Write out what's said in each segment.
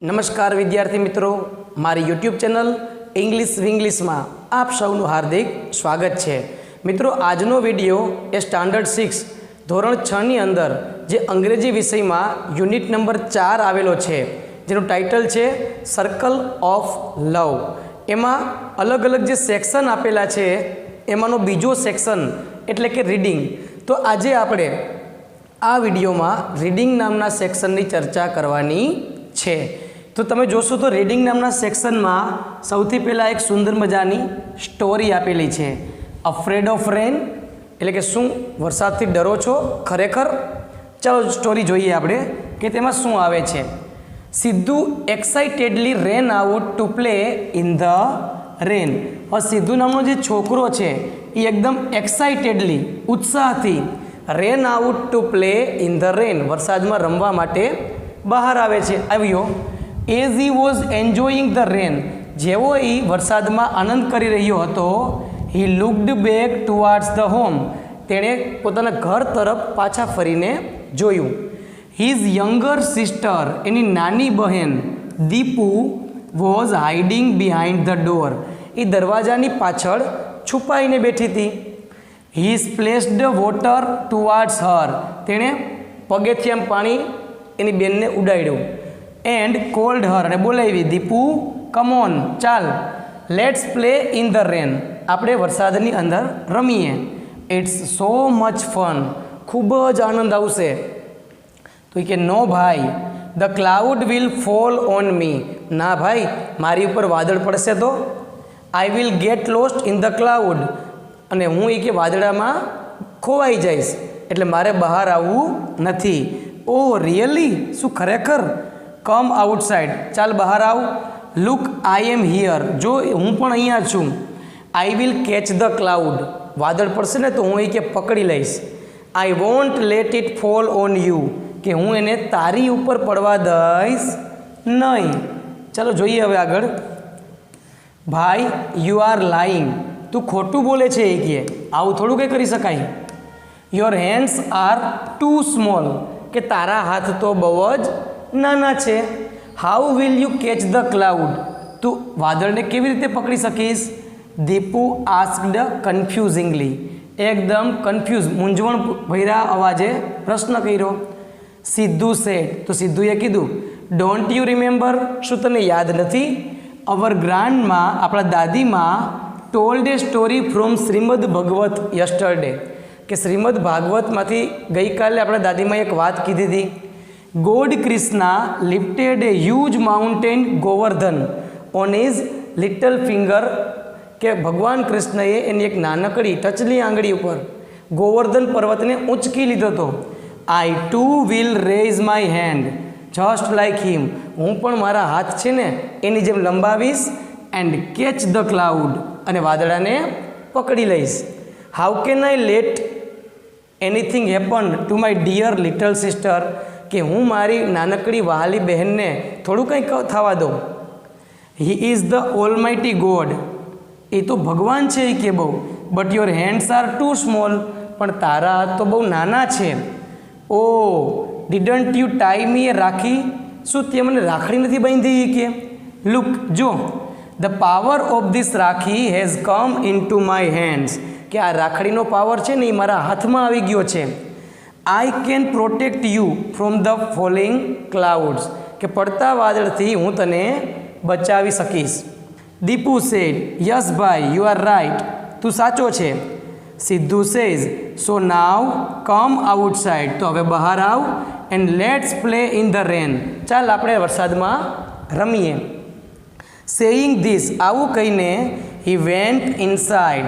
નમસ્કાર વિદ્યાર્થી મિત્રો, મારી યુટ્યુબ ચેનલ ઇંગ્લિશ વિંગ્લિશમાં આપ સૌનું હાર્દિક સ્વાગત છે. મિત્રો, આજનો વિડીયો એ સ્ટાન્ડર્ડ 6 ધોરણ 6ની અંદર જે અંગ્રેજી વિષયમાં યુનિટ નંબર 4 આવેલો છે, જેનું ટાઇટલ છે સર્કલ ઓફ લવ. એમાં અલગ અલગ જે સેક્શન આપેલા છે એમાંનો બીજો સેક્શન એટલે કે રીડિંગ. તો આજે આપણે આ વિડીયોમાં રીડિંગ નામના સેક્શનની ચર્ચા કરવાની છે. તો તમે જોશો તો રીડિંગ નામના સેક્શનમાં સૌથી પહેલાં એક સુંદર મજાની સ્ટોરી આપેલી છે, અફ્રેડ ઓફ રેન, એટલે કે શું વરસાદથી ડરો છો ખરેખર? ચાલો સ્ટોરી જોઈએ આપણે કે તેમાં શું આવે છે. Sidhu excitedly ran out to play in the rain. હવે સિદ્ધુ નામનો જે છોકરો છે એ એકદમ એક્સાઇટેડલી, ઉત્સાહથી ran out to play in the rain, વરસાદમાં રમવા માટે બહાર આવે છે, આવ્યો. As he was enjoying the rain, જેવો એ વરસાદમાં આનંદ કરી રહ્યો હતો, he looked back towards the home, તેણે પોતાના ઘર તરફ પાછા ફરીને જોયું. હિઝ યંગર સિસ્ટર, એની નાની બહેન Dipu, was hiding behind the door, એ દરવાજાની પાછળ છુપાઈને બેઠી હતી. હી સ્પ્લેશ્ડ વોટર ટુવાર્ડ્સ હર, તેણે પગેથી આમ પાણી એની બેનને ઉડાડ્યું. એન્ડ કોલ્ડ હર, અને બોલાવી, દીપુ કમ ઓન, ચાલ, લેટ્સ પ્લે ઇન ધ રેન, આપણે વરસાદની અંદર રમીએ. ઇટ્સ સો મચ ફન, ખૂબ જ આનંદ આવશે. તો એ કે નો ભાઈ, the cloud will fall on me, ના ભાઈ, મારી ઉપર વાદળ પડશે તો. I will get lost in the cloud, અને હું એ કે વાદળામાં ખોવાઈ જઈશ, એટલે મારે બહાર આવવું નથી. ઓ રિયલી, શું ખરેખર? કમ આઉટસાઇડ, ચાલ બહાર આવ. લુક આઈ એમ હિયર, જો હું પણ અહીંયા છું. I will catch the cloud, વાદળ પડશે ને તો હું એ કે પકડી લઈશ. I want let it fall on you, કે હું એને તારી ઉપર પડવા દઈશ નહીં. ચાલો જોઈએ હવે આગળ. ભાઈ, યુ આર લાઇંગ, તું ખોટું બોલે છે એ કે, આવું થોડું કંઈ કરી શકાય. Your hands are too small, કે તારા હાથ તો બહુ જ નાના છે. How will you catch the cloud, તું વાદળને કેવી રીતે પકડી શકીશ? દીપુ આસ્કડ કન્ફ્યુઝિંગલી, એકદમ કન્ફ્યુઝ, મૂંઝવણ ભર્યા અવાજે પ્રશ્ન કર્યો. સિદ્ધુ સેડ, તો સિદ્ધુએ કીધું, ડોન્ટ યુ રિમેમ્બર, શું તને યાદ નથી? અવર ગ્રાન્ડમાં, આપણા દાદીમાં, told a story from Shrimad Bhagwat yesterday, કે શ્રીમદ ભાગવતમાંથી ગઈકાલે આપણા દાદીમાં એક વાત કીધી હતી. God Krishna lifted a huge mountain Govardhan on his little finger, કે ભગવાન કૃષ્ણએ એની એક નાનકડી ટચલી આંગળી ઉપર ગોવર્ધન પર્વતને ઊંચકી લીધો હતો. I too will raise my hand just like him, હું પણ મારા હાથ છે ને એની જેમ લંબાવીશ. એન્ડ કેચ ધ ક્લાઉડ, અને વાદળાને પકડી લઈશ. How can I let anything happen to my dear little sister, કે હું મારી નાનકડી વહાલી બહેનને થોડું કંઈક થવા દઉં. He is the almighty God, એ તો ભગવાન છે એ કે બહુ. But your hands are too small, પણ તારા હાથ તો બહુ નાના છે. Oh didn't you tie me a rakhi, શું તે મને રાખડી નથી બાંધી કે? લુક, જો, the power of this rakhi has come into my hands, કે આ રાખડીનો પાવર છે ને એ મારા હાથમાં આવી ગયો છે. I can protect you from the falling clouds, કે પડતા વાદળથી હું તને બચાવી શકીશ. દીપુ સેડ, યસ ભાઈ, યુ આર રાઇટ, તું સાચો છે. સિદ્ધુ સેઝ, સો નાવ કમ આઉટસાઇડ, તો હવે બહાર આવ. And let's play in the રેન, ચાલ આપણે વરસાદમાં રમીએ. સેઈંગ ધીસ, આવું કહીને હી વેન્ટ ઇનસાઇડ,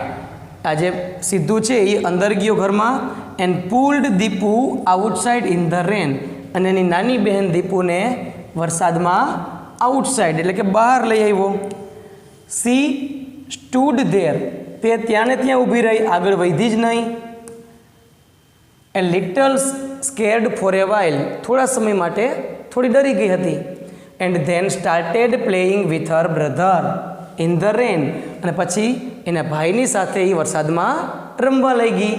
આજે સિદ્ધુ છે એ અંદર ગયો ઘરમાં. And pulled Deepu outside in the રેન, અને એની નાની બહેન દીપુને વરસાદમાં આઉટસાઇડ એટલે કે બહાર લઈ આવ્યો. સી સ્ટૂડ ધેર, તે ત્યાં ને ત્યાં ઊભી રહી, આગળ વધી જ નહીં. એ લિટલ સ્કેર્ડ ફોર એ વાઇલ, થોડા સમય માટે થોડી ડરી ગઈ હતી. And then started playing with her brother in the રેન, અને પછી એના ભાઈની સાથે એ વરસાદમાં રમવા લઈ ગઈ.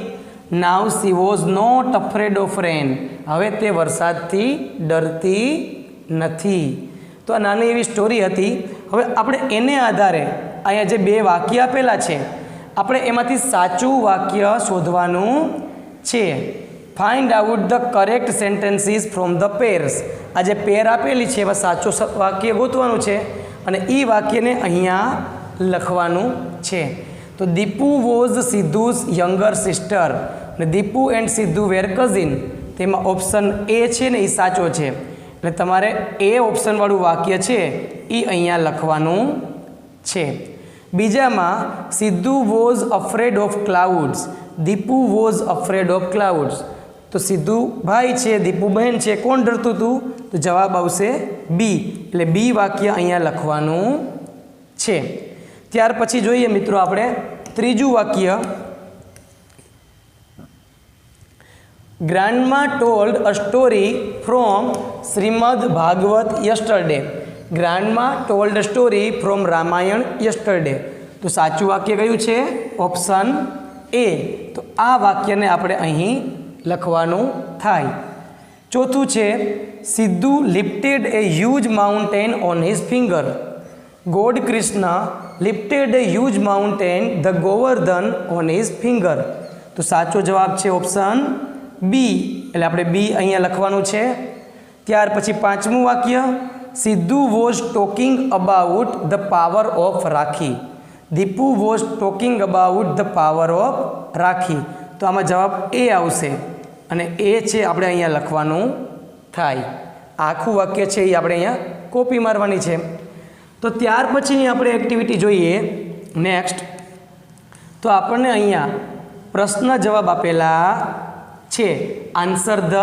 Now she was not afraid of rain, હવે તે વરસાદથી ડરતી નથી. તો આ નાની એવી સ્ટોરી હતી. હવે આપણે એને આધારે અહીંયા જે 2 વાક્ય આપેલા છે આપણે એમાંથી સાચું વાક્ય શોધવાનું છે. Find out the correct sentences from the pairs. આ જે પેર આપેલી છે એમાં સાચું વાક્ય ગોતવાનું છે અને એ વાક્યને અહીંયા લખવાનું છે. તો Deepu was Siddhu's younger sister અને Deepu and Siddhu were cousin. તેમાં ઓપ્શન એ છે ને એ સાચો છે એટલે તમારે એ ઓપ્શનવાળું વાક્ય છે એ અહીંયા લખવાનું છે. બીજામાં Sidhu was afraid of clouds, Deepu was afraid of clouds. તો સિદ્ધુ ભાઈ છે, દીપુ બહેન છે, કોણ ડરતું હતું? તો જવાબ આવશે બી. એટલે બી વાક્ય અહીંયા લખવાનું છે. ત્યાર પછી જોઈએ મિત્રો આપણે ત્રીજું વાક્ય. Grandma told a story from Shrimad Bhagwat yesterday. Grandma told a story from Ramayana yesterday. તો સાચું વાક્ય કયું છે? Option A. તો આ વાક્યને આપણે અહીં લખવાનું થાય. ચોથું છે Sidhu lifted a huge mountain on his finger. God Krishna lifted a huge mountain the Govardhan on his finger. તો સાચો જવાબ છે ઓપ્શન બી. એટલે આપણે બી અહીંયા લખવાનું છે. ત્યાર પછી પાંચમું વાક્ય. Sidhu was talking about the power of rakhi. Dipu was talking about the power of rakhi. તો આમાં જવાબ એ આવશે અને એ છે આપણે અહીંયા લખવાનું થાય. આખું વાક્ય છે એ આપણે અહીંયા કોપી મારવાની છે. તો ત્યાર પછી આપણે એક્ટિવિટી જોઈએ નેક્સ્ટ. તો આપણને અહીંયા પ્રશ્ન જવાબ આપેલા છે. Answer the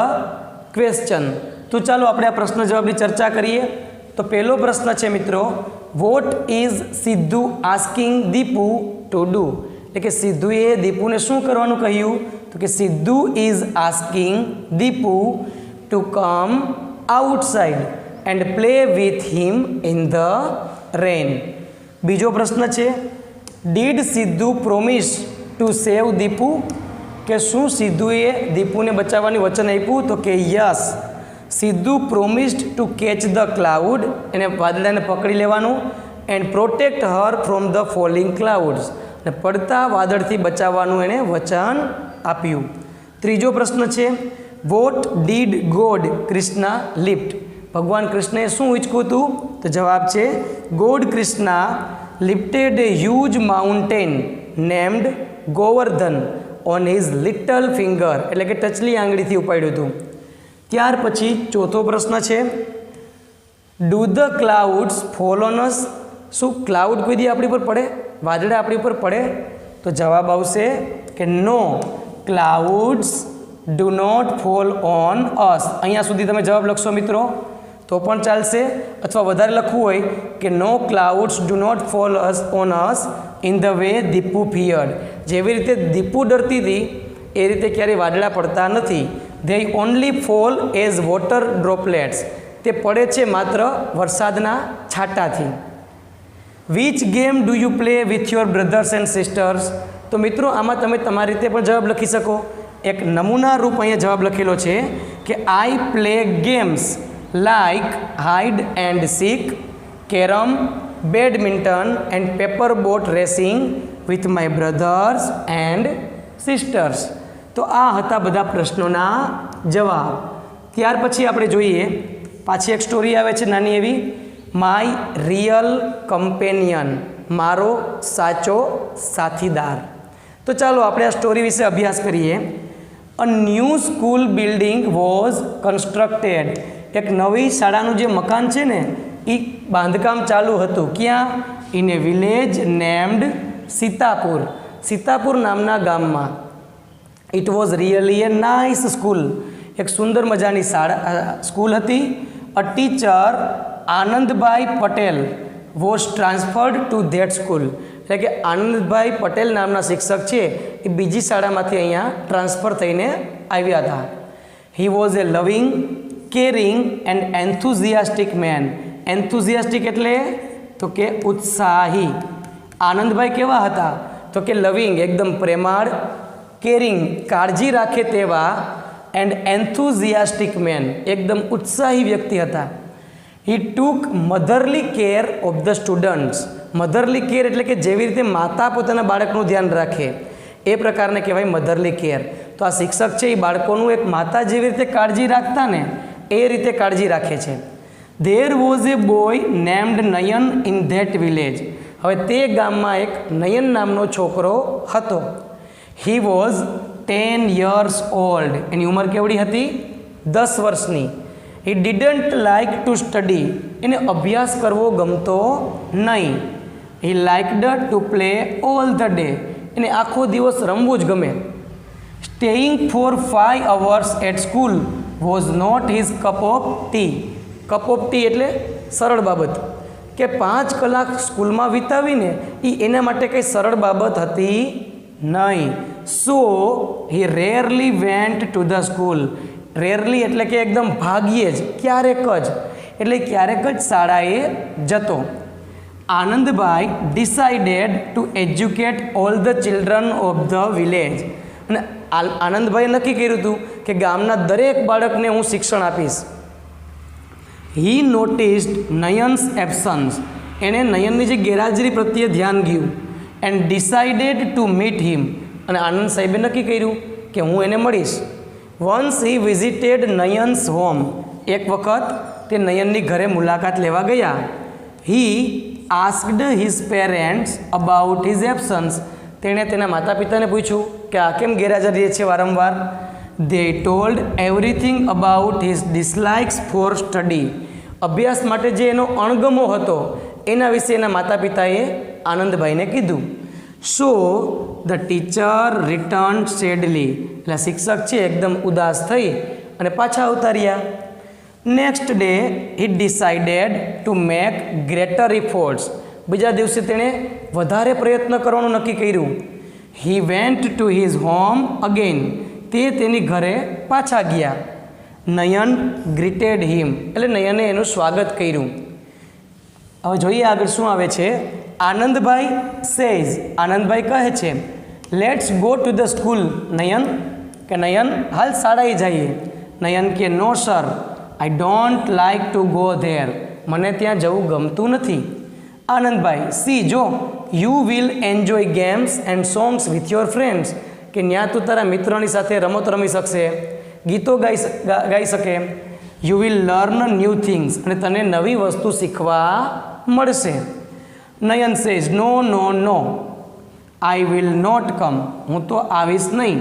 question. તો ચાલો આપણે આ પ્રશ્ન જવાબની ચર્ચા કરીએ. તો પહેલો પ્રશ્ન છે મિત્રો, what is Siddhu asking Deepu to do. એટલે કે સિદ્ધુએ દીપુને શું કરવાનું કહ્યું? તો કે Siddhu is asking Deepu to come outside and play with him in the rain. બીજો પ્રશ્ન છે, did Siddhu promise to save Deepu. કે શું સિદ્ધુએ દીપુને બચાવવાની વચન આપ્યું? તો કે yes. Siddhu promised to catch the cloud. એને વાદળાને પકડી લેવાનું. And protect her from the falling clouds. અને પડતા વાદળથી બચાવવાનું એણે વચન આપ્યું. ત્રીજો પ્રશ્ન છે, what did God Krishna lift. ભગવાન કૃષ્ણએ શું ઊંચક્યું હતું? તો જવાબ છે God Krishna lifted a huge mountain named Govardhan on his little finger. એટલે કે ટચલી આંગળીથી ઉપાડ્યું હતું. ત્યાર પછી ચોથો પ્રશ્ન છે, do the clouds fall on us. શું ક્લાઉડ કોઈ દી આપણી પર પડે? વાદળા આપણી પર પડે? તો જવાબ આવશે કે no, clouds do not fall on us. અહીંયા સુધી તમે જવાબ લખશો મિત્રો તો પણ ચાલશે, અથવા વધારે લખવું હોય કે no clouds do not fall on us in the way Dipu feared. જેવી રીતે દીપુ ડરતી હતી એ રીતે ક્યારેય વાદળા પડતા નથી. They only fall as water droplets. તે પડે છે માત્ર વરસાદના છાંટાથી. Which game do you play with your brothers and sisters. તો મિત્રો આમાં તમે તમારી રીતે પણ જવાબ લખી શકો. એક નમૂના રૂપ અહીંયા જવાબ લખેલો છે કે I play games like hide and seek, carrom, badminton and paper boat racing with my brothers and sisters. તો આ હતા બધા પ્રશ્નોના જવાબ. ત્યાર પછી આપણે જોઈએ પાછી એક સ્ટોરી આવે છે નાની એવી, માય રિયલ કમ્પેનિયન. મારો સાચો સાથીદાર. તો ચાલો આપણે આ સ્ટોરી વિશે અભ્યાસ કરીએ. A new school building was constructed. એક નવી શાળાનું જે મકાન છે ને એ બાંધકામ ચાલુ હતું. ક્યાં? In a village named Sitapur. Sitapur નામના ગામમાં. It was really a nice school. એક સુંદર મજાની સ્કૂલ હતી. A teacher Anandbhai Patel was transferred to that school. એટલે કે આનંદભાઈ પટેલ નામના શિક્ષક છે એ બીજી શાળામાંથી અહીંયા ટ્રાન્સફર થઈને આવ્યા હતા. હી was a loving, caring and enthusiastic man. Enthusiastic એટલે તો કે ઉત્સાહી. આનંદભાઈ કેવા હતા? તો કે લવિંગ એકદમ પ્રેમાળ, કેરિંગ કાળજી રાખે તેવા, એન્ડ એન્થુઝિયાસ્ટિક મેન એકદમ ઉત્સાહી વ્યક્તિ હતા. He took motherly care of the students. Motherly care એટલે કે જેવી રીતે માતા પોતાના બાળકનું ધ્યાન રાખે એ પ્રકારને કહેવાય મધરલી કેર. તો આ શિક્ષક છે એ બાળકોનું એક માતા જેવી રીતે કાળજી રાખતા ને એ રીતે કાળજી રાખે છે. There was a boy named Nayan in that village. હવે તે ગામમાં એક નયન નામનો છોકરો હતો. He was 10 years old. એની ઉંમર કેવડી હતી? 10 વર્ષની. He didn't like to study. એને અભ્યાસ કરવો ગમતો નહીં. He liked to play all the day. એને આખો દિવસ રમવું જ ગમે. Staying for 5 hours at school was not his cup of tea. Cup of T એટલે સરળ બાબત, કે 5 કલાક સ્કૂલમાં વિતાવીને એ એના માટે કંઈ સરળ બાબત હતી નહીં. So he rarely went to the school. Rarely એટલે કે એકદમ ભાગ્યે જ, ક્યારેક જ, એટલે ક્યારેક જ શાળાએ જતો. Anandbhai decided to educate all the children of the village. અને આનંદભાઈએ નક્કી કર્યું હતું કે ગામના દરેક બાળકને હું શિક્ષણ આપીશ. He noticed Nayan's absence. એણે નયનની જે ગેરહાજરી પ્રત્યે ધ્યાન ગયું. And decided to meet him. અને આનંદ સાહેબે નક્કી કર્યું કે હું એને મળીશ. Once he visited Nayan's home. એક વખત તે નયનની ઘરે મુલાકાત લેવા ગયા. He asked his parents about his absence. તેણે તેના માતા પિતાને પૂછ્યું કે આ કેમ ગેરહાજર રહે છે વારંવાર. They told everything about his dislikes for study. અભ્યાસ માટે જે એનો અણગમો હતો એના વિશે એના માતા પિતાએ આનંદભાઈને કીધું. So the teacher returned sadly. એટલે શિક્ષક છે એકદમ ઉદાસ થઈ અને પાછા આવતા રહ્યા. Next day he decided to make greater efforts. બીજા દિવસે તેણે વધારે પ્રયત્ન કરવાનું નક્કી કર્યું. He went to his home again. તે તેની ઘરે પાછા ગયા. નયન ગ્રીટેડ હિમ. એટલે નયને એનું સ્વાગત કર્યું. હવે જોઈએ આગળ શું આવે છે. આનંદભાઈ સેઝ. આનંદભાઈ કહે છે let's go to the school. Nayan કે નયન હાલ શાળાએ જઈએ. નયન કે no sir, I don't like to go there. મને ત્યાં જવું ગમતું નથી. આનંદભાઈ સી જો, you will enjoy games and songs with your friends. કે ત્યાં તું તારા મિત્રોની સાથે રમત રમી શકશે, ગીતો ગાઈ શકે. You will learn new things. અને તને નવી વસ્તુ શીખવા મળશે. Nayan says no no no, I will not come. હું તો આવીશ નહીં.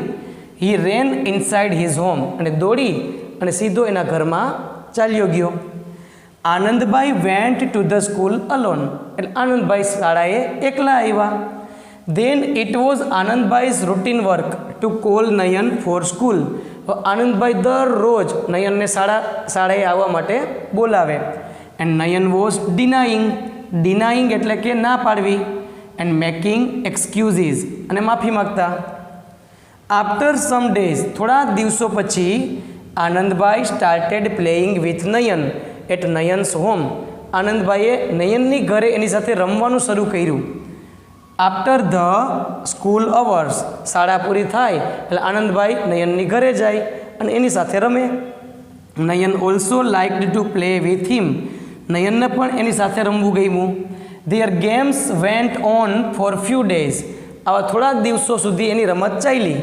He ran inside his home. અને દોડી અને સીધો એના ઘરમાં ચાલ્યો ગયો. Anandbhai went to the school alone. એટલે આનંદભાઈ શાળાએ એકલા આવ્યા. Then it was આનંદભાઈ's routine work to call Nayan for school. Anandbhai દરરોજ નયનને શાળાએ આવવા માટે બોલાવે. And Nayan was ડિનાઇંગ. ડિનાઇંગ એટલે કે ના પાડવી. And making excuses. અને માફી માગતા. After some days. થોડા દિવસો પછી Anandbhai started playing with Nayan at Nayan's home. આનંદભાઈએ નયનની ઘરે એની સાથે રમવાનું શરૂ કર્યું. After the school hours. શાળા પૂરી થાય એટલે આનંદભાઈ નયનની ઘરે જાય અને એની સાથે રમે. Nayan also liked to play with him. નયનને પણ એની સાથે રમવું ગમ્યું. Their games went on for few days. આવા થોડાક દિવસો સુધી એની રમત ચાલી.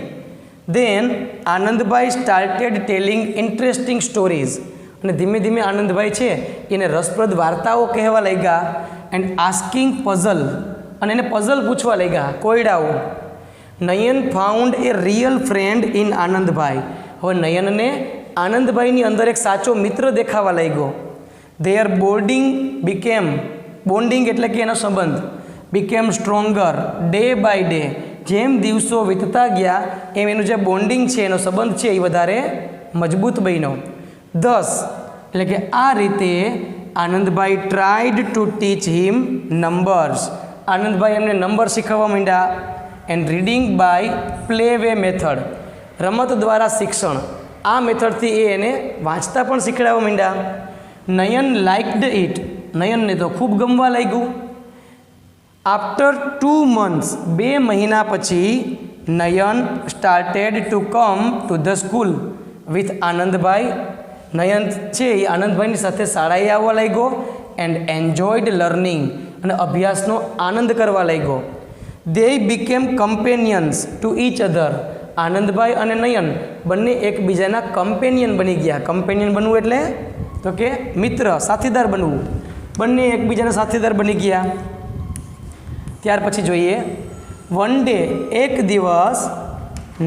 Then Anandbhai started telling interesting stories. અને ધીમે ધીમે આનંદભાઈ છે એને રસપ્રદ વાર્તાઓ કહેવા લાગ્યા. And asking puzzle. અને એને પઝલ પૂછવા લાગ્યા, કોયડાઓ. Nayan found a real friend in Anandbhai. હવે નયનને આનંદભાઈની અંદર એક સાચો મિત્ર દેખાવા લાગ્યો. ધેર બોન્ડિંગ એટલે કે એનો સંબંધ became stronger day by day. જેમ દિવસો વીતતા ગયા એમ એનું જે બોન્ડિંગ છે, એનો સંબંધ છે, એ વધારે મજબૂત બન્યો. ધસ એટલે કે આ રીતે Anandbhai tried to teach him numbers. Anandbhai એમને નંબર શીખવવા માંડ્યા. And reading by play way method. રમત દ્વારા શિક્ષણ. આ મેથડથી એને વાંચતા પણ શીખડાવવા માંડ્યા. નયન લાઇકડ ઇટ. નયનને તો ખૂબ ગમવા લાગ્યું. After 2 months. 2 મહિના પછી Nayan started to come to the school with Anandbhai Nayan છે એ આનંદભાઈની સાથે શાળાએ આવવા લાગ્યો એન્ડ એન્જોયડ લર્નિંગ, અને અભ્યાસનો આનંદ કરવા લાગ્યો. They became companions to each other. Anandbhai અને નયન બંને એકબીજાના કમ્પેનિયન બની ગયા. કમ્પેનિયન બનવું એટલે તો કે મિત્ર, સાથીદાર બનવું. બંને એકબીજાના સાથીદાર બની ગયા. ત્યાર પછી જોઈએ, વન ડે, એક દિવસ,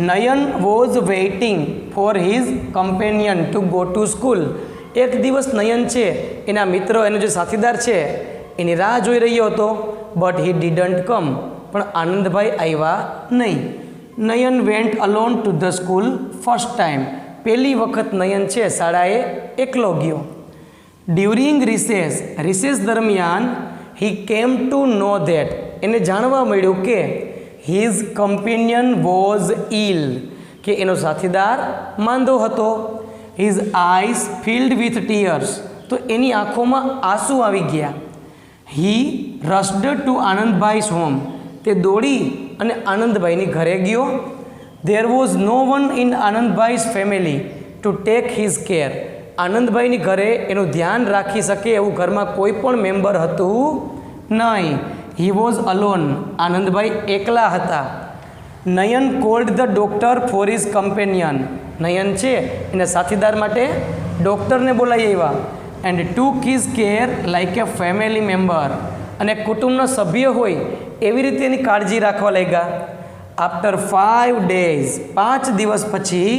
Nayan was waiting for his companion to go to school. એક દિવસ નયન છે એના મિત્ર, એનો જે સાથીદાર છે એની રાહ જોઈ રહ્યો હતો. But he didn't come. પણ આનંદભાઈ આવ્યા નહીં. Nayan went alone to the school first time. પહેલી વખત નયન છે શાળાએ એકલો ગયો. ડ્યુરિંગ રિસેસ, રિસેસ દરમિયાન, હી કેમ ટુ નો ધેટ, એને જાણવા મળ્યું કે હિઝ કમ્પેનિયન વોઝ ઇલ, કે એનો સાથીદાર માંદો હતો. His eyes filled with tears, તો એની આંખોમાં આંસુ આવી ગયા. હી રસ્ડ ટુ આનંદભાઈસ હોમ, તે દોડી અને આનંદભાઈની ઘરે ગયો. There was no one in Anandbhai's family to take his care. આનંદભાઈની ઘરે એનું ધ્યાન રાખી શકે એવું ઘરમાં કોઈ પણ મેમ્બર હતું નહીં. હી વોઝ અલોન, આનંદભાઈ એકલા હતા. Nayan called the doctor for his companion, Nayan છે એના સાથીદાર માટે ડૉક્ટરને બોલાવી આવ્યા. And took his care like a family member, અને કુટુંબના સભ્ય હોય એવી રીતે એની કાળજી રાખવા લાગ્યા. આફ્ટર 5 days, 5 દિવસ પછી,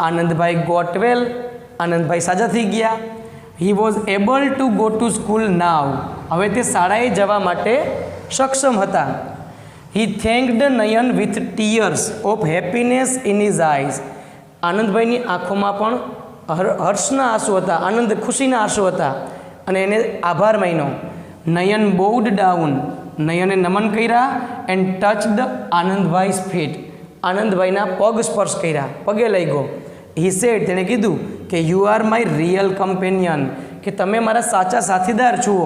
આનંદભાઈ ગોટ વેલ, આનંદભાઈ સાજા થઈ ગયા. He was able to go to school now, હવે તે શાળાએ જવા માટે સક્ષમ હતા. He thanked Nayan with tears of happiness in his eyes, આનંદભાઈની આંખોમાં પણ હર્ષના આંસુ હતા, આનંદ ખુશીના આંસુ હતા, અને એને આભાર માન્યો. નયન બોવડ ડાઉન, નયને નમન કર્યા. એન્ડ ટચડ આનંદભાઈસ ફીટ, આનંદભાઈના પગ સ્પર્શ કર્યા, પગે લઈ ગયો. હી સેડ, તેણે કીધું કે you are my real companion, કે તમે મારા સાચા સાથીદાર છો.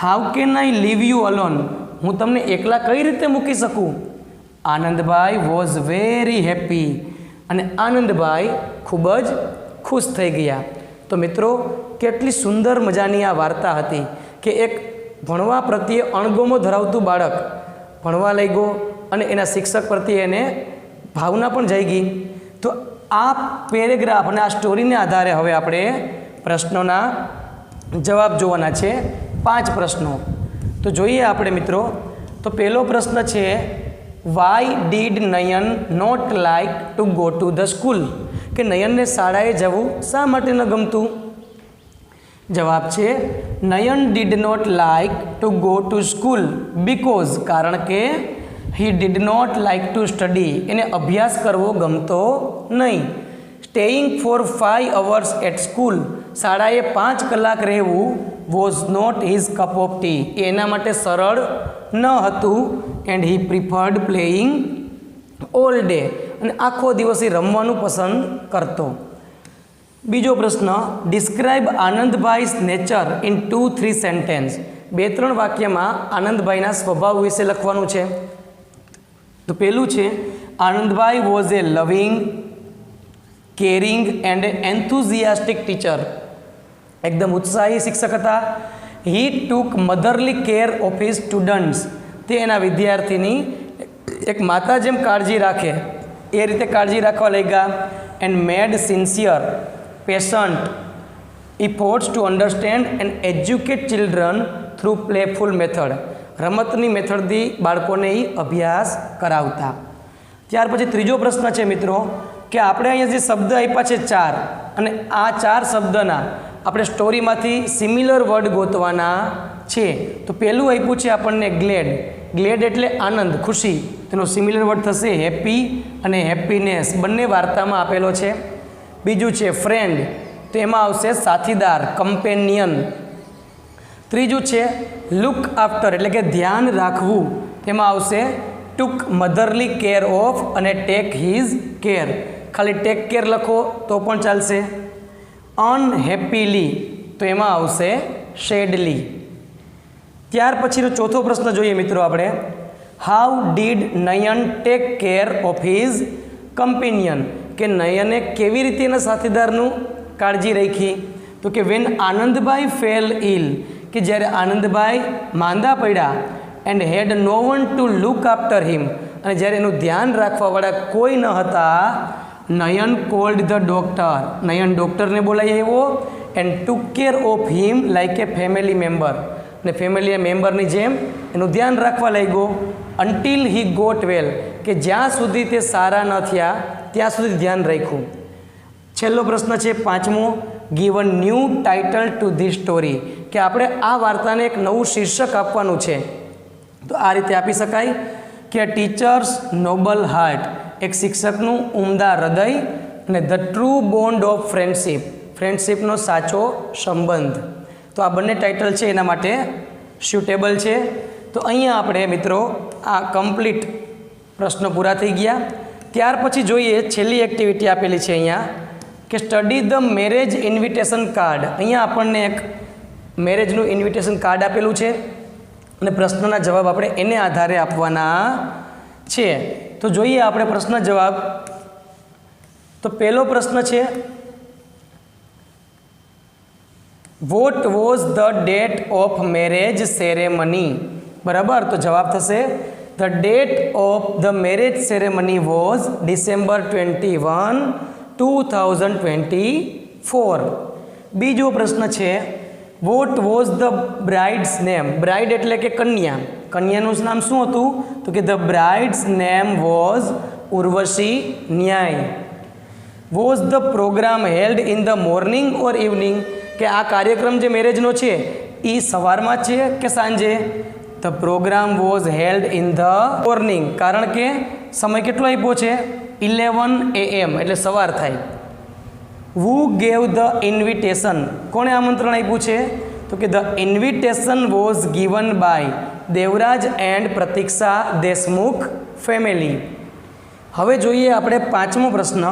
How can I leave you alone, હું તમને એકલા કઈ રીતે મૂકી શકું. આનંદભાઈ વોઝ વેરી હેપી, અને આનંદભાઈ ખૂબ જ ખુશ થઈ ગયા. તો મિત્રો, કેટલી સુંદર મજાની આ વાર્તા હતી કે એક ભણવા પ્રત્યે અણગમો ધરાવતું બાળક ભણવા લઈ ગયો અને એના શિક્ષક પ્રત્યે એને ભાવના પણ જઈ ગઈ. તો આ પેરેગ્રાફ અને આ સ્ટોરીને આધારે હવે આપણે પ્રશ્નોના જવાબ જોવાના છે. 5 પ્રશ્નો તો જોઈએ આપણે મિત્રો. તો પહેલો પ્રશ્ન છે, why did Nayan not like to go to the school, કે નયનને શાળાએ જવું શા માટે ન ગમતું. જવાબ છે, Nayan did not like to go to school because, કારણ કે he did not like to study, એને અભ્યાસ કરવો ગમતો નહીં. Staying for 5 hours at school, શાળાએ 5 કલાક રહેવું was not his cup of tea, એના માટે સરળ ન હતું. And he preferred playing all day, અને આખો દિવસ એ રમવાનું પસંદ કરતો. બીજો પ્રશ્ન, describe Anandbhai's nature in 2-3 sentence, 2-3 વાક્યમાં આનંદભાઈના સ્વભાવ વિશે લખવાનું છે. તો પહેલું છે, Anandbhai was a loving, caring and enthusiastic teacher, એકદમ ઉત્સાહી શિક્ષક હતા. He took motherly care of his students, તે એના વિદ્યાર્થીની એક માતા જેમ કાળજી રાખે એ રીતે કાળજી રાખવા લાગ્યા. And made sincere, patient efforts to understand and educate children through playful method, રમતની મેથડથી બાળકોને એ અભ્યાસ કરાવતા. ત્યાર પછી ત્રીજો પ્રશ્ન છે મિત્રો, કે આપણે અહીંયા જે શબ્દ આપ્યા છે 4, અને આ 4 શબ્દના આપણે સ્ટોરીમાંથી સિમિલર વર્ડ ગોતવાના છે. તો પહેલું આપ્યું છે આપણને ગ્લેડ, ગ્લેડ એટલે આનંદ, ખુશી, તેનો સિમિલર વર્ડ થશે હેપી અને હેપીનેસ, બંને વાર્તામાં આપેલો છે. બીજું છે ફ્રેન્ડ, તો એમાં આવશે સાથીદાર, કમ્પેનિયન. ત્રીજું છે લુક આફ્ટર, એટલે કે ધ્યાન રાખવું, તેમાં આવશે ટુક મધરલી કેર ઓફ અને ટેક હિઝ કેર, ખાલી ટેક કેર લખો તો પણ ચાલશે. અનહેપીલી, તો એમાં આવશે શેડલી. ત્યાર પછીનો ચોથો પ્રશ્ન જોઈએ મિત્રો આપણે, how did Nayan take care of his companion, કે નયને કેવી રીતે એના સાથીદારનું કાળજી રાખી? તો કે વેન આનંદભાઈ ફેલ ઇલ, કે જ્યારે આનંદભાઈ માંદા પડ્યા, and had no one to look after him, અને જ્યારે એનું ધ્યાન રાખવાવાળા કોઈ ન હતા, Nayan called the doctor, Nayan ડૉક્ટરને બોલાવી આવ્યો, and took care of him like a family member, અને ફેમિલી મેમ્બરની જેમ એનું ધ્યાન રાખવા લાગ્યો, અન્ટિલ હી ગોટ વેલ, કે જ્યાં સુધી તે સારા ન થયા ત્યાં સુધી ધ્યાન રાખ્યું. છેલ્લો પ્રશ્ન છે 5મો, give a new title to this story, કે આપણે આ વાર્તાને એક નવું શીર્ષક આપવાનું છે. તો આ રીતે આપી શકાય કે ટીચર્સ નોબલ હાર્ટ, એક શિક્ષકનું ઉમદા હૃદય, અને the true bond of friendship, ફ્રેન્ડશીપનો સાચો સંબંધ. તો આ બંને ટાઇટલ છે એના માટે સ્યુટેબલ છે. તો અહીંયા આપણે મિત્રો આ કમ્પ્લીટ પ્રશ્નો પૂરા થઈ ગયા. ત્યાર પછી જોઈએ છેલ્લી એક્ટિવિટી આપેલી છે અહીંયા, કે study the marriage invitation card. અહીંયા આપણને એક મેરેજનું ઇન્વિટેશન કાર્ડ આપેલું છે, અને પ્રશ્નના જવાબ આપણે એને આધારે આપવાના છે. તો જોઈએ આપણે પ્રશ્ન જવાબ. તો પહેલો પ્રશ્ન છે, what was the date of marriage ceremony? બરાબર, તો જવાબ થશે the date of the marriage ceremony was December 21, 2024. બીજો પ્રશ્ન છે, what was the bride's name? Bride એટલે કે કન્યા, કન્યાનું નામ શું હતું? તો કે the bride's name was Urvashi Nyay. Was the programme held in the morning or evening? કે આ કાર્યક્રમ જે મેરેજનો છે એ સવારમાં છે કે સાંજે? The programme was held in the morning, કારણ કે સમય કેટલો આપ્યો છે? 11 AM, એટલે સવાર થાય. Who gave the invitation? કોણે આમંત્રણ આપ્યું છે? તો કે the invitation was given by Devraj and Pratiksha Deshmukh family. હવે જોઈએ આપણે 5મો પ્રશ્ન,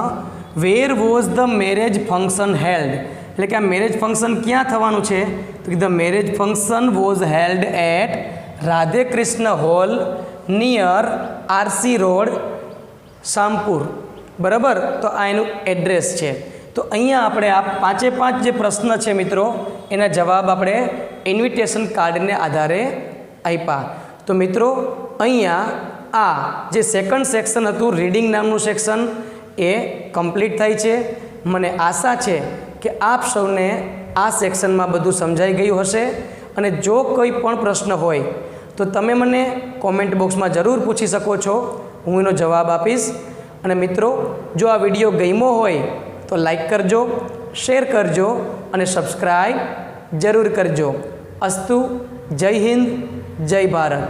where was the marriage function held? એટલે કે આ મેરેજ ફંક્શન ક્યાં થવાનું છે? તો કે the marriage function was held at Radhe Krishna hall near RC road, Shampur. બરાબર, તો આ એનું એડ્રેસ છે. તો અહીંયા આપણે આ 5 જે પ્રશ્ન છે મિત્રો, એના જવાબ આપણે ઇન્વિટેશન કાર્ડને આધારે આપ્યા. તો મિત્રો અહીંયા આ જે સેકન્ડ સેક્શન હતું, રીડિંગ નામનું સેક્શન, એ કમ્પ્લીટ થાય છે. મને આશા છે કે આપ સૌને આ સેક્શનમાં બધું સમજાઈ ગયું હશે, અને જો કોઈ પણ પ્રશ્ન હોય તો તમે મને કોમેન્ટ બોક્સમાં જરૂર પૂછી શકો છો, હું એનો જવાબ આપીશ. અને મિત્રો, જો આ વિડીયો ગમ્યો હોય તો લાઈક કરજો, શેર કરજો, અને સબસ્ક્રાઈબ જરૂર કરજો. અસ્તુ. જય હિન્દ, જય ભારત.